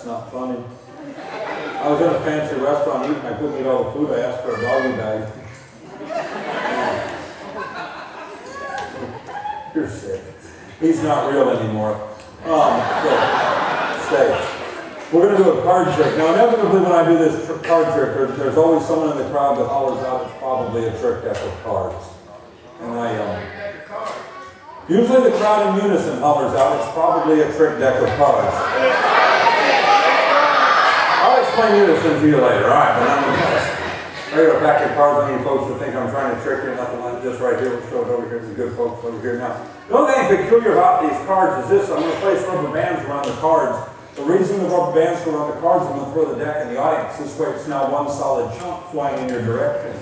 That's not funny. I was in a fancy restaurant eating. I couldn't eat all the food. I asked for a doggy bag. You're sick. He's not real anymore. Stay. We're going to do a card trick. Now, inevitably, when I do this card trick, there's always someone in the crowd that hollers out, it's probably a trick deck of cards. And usually the crowd in unison hollers out, it's probably a trick deck of cards. I'll explain unison to you later, all right? But nonetheless, I got a pack of cards on you folks that think I'm trying to trick you, nothing like this right here. We'll show it over here to the good folks over here now. The only thing peculiar about these cards is this. I'm going to place rubber bands around the cards. The reason the rubber bands go around the cards, I'm going to throw the deck in the audience. This way it's now one solid chunk flying in your direction.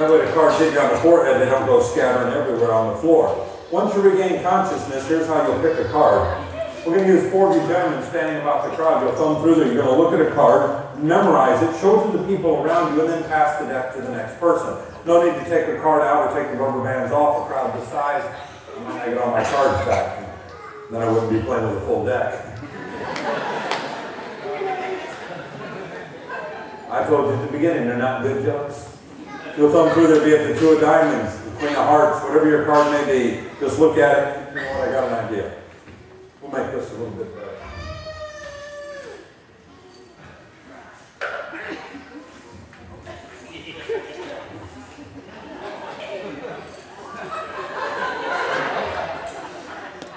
That way the cards hit you on the forehead, they don't go scattering everywhere on the floor. Once you regain consciousness, here's how you'll pick a card. We're going to use 4 of you gentlemen standing about the crowd. You'll thumb through there. You're going to look at a card, memorize it, show it to the people around you, and then pass the deck to the next person. No need to take the card out or take the rubber bands off. The crowd decides, I'm going to get all my cards back. Then I wouldn't be playing with a full deck. I told you at the beginning, they're not good jokes. You'll thumb through there, be it the 2 of diamonds, the Queen of hearts, whatever your card may be. Just look at it. You know what? I got an idea. We'll make this a little bit better.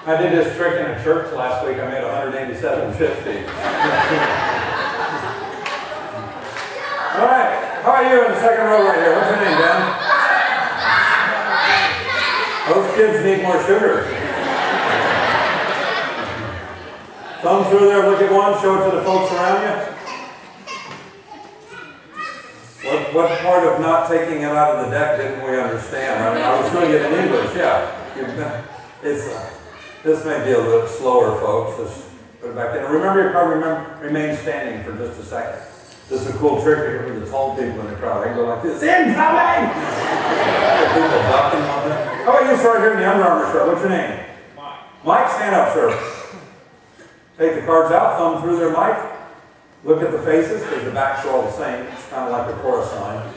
I did this trick in a church last week. I made $187.50. All right. How are you in the second row right here? What's your name, Ben? Those kids need more sugar. Thumb through there, look at one, show it to the folks around you. What part of not taking it out of the deck didn't we understand? I mean, I was doing it in English, yeah. This may be a little slower, folks. Just put it back in. Remember your card, remain standing for just a second. This is a cool trick here for the tall people in the crowd. I can go like this. Incoming! People ducking on there. How about you start here in the Under Armour shirt? What's your name? Mike. Mike, stand up, sir. Take the cards out, thumb through their mic. Look at the faces, because the backs are all the same. It's kind of like a chorus line.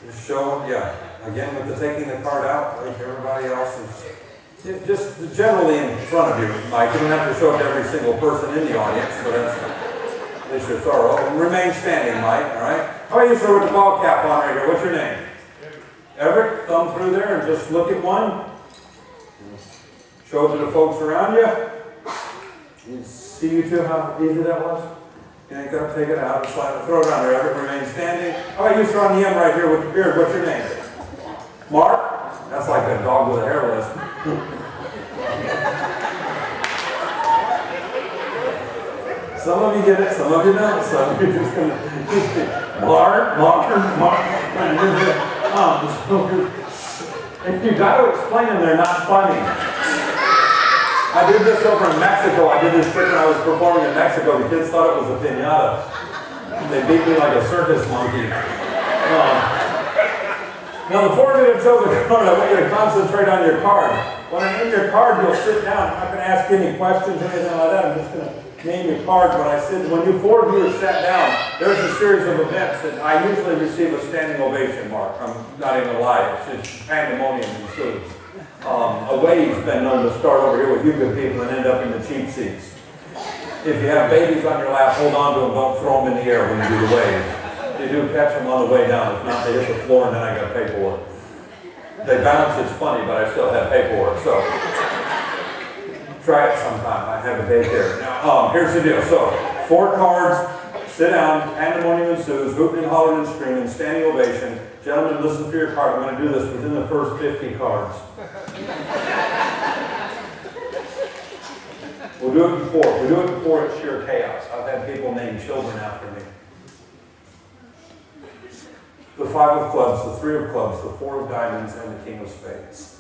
Just show them, yeah. Again, with the taking the card out, like everybody else is just generally in front of you, Mike. You don't have to show it to every single person in the audience, but that's at least you're thorough. And remain standing, Mike, all right? How about you, sir, with the ball cap on right here? What's your name? Everett. Thumb through there and just look at one. Show it to the folks around you. You see you two how easy that was? You ain't got to take it out and slide it. Throw it on there, Everett. Remain standing. How about you, sir, on the end right here with the beard? What's your name? Mark? That's like a dog with a hair list. Some of you get it, some of you don't. Some of you just going to Mark. If you got to explain them, they're not funny. I did this over in Mexico. I did this trick when I was performing in Mexico. The kids thought it was a piñata. They beat me like a circus monkey. Now, the 4 of you have chosen a card. I want you to concentrate on your card. When I name your card, you'll sit down. I'm not going to ask any questions or anything like that. I'm just going to name your card. When you 4 of you are sat down, there's a series of events that I usually receive a standing ovation, Mark. I'm not even going to lie. It's pandemonium ensues. A wave's been known to start over here with you good people and end up in the cheap seats. If you have babies on your lap, hold on to them. Don't throw them in the air when you do the wave. If you do, catch them on the way down. If not, they hit the floor and then I got paperwork. They bounce, it's funny, but I still have paperwork. So try it sometime. I have a daycare. Now, here's the deal. So 4 cards, sit down, pandemonium ensues, hooting and hollering and screaming, standing ovation. Gentlemen, listen for your card. I'm going to do this within the first 50 cards. We'll do it before. If we do it before, it's sheer chaos. I've had people name children after me. The 5 of clubs, the 3 of clubs, the 4 of diamonds, and the King of spades.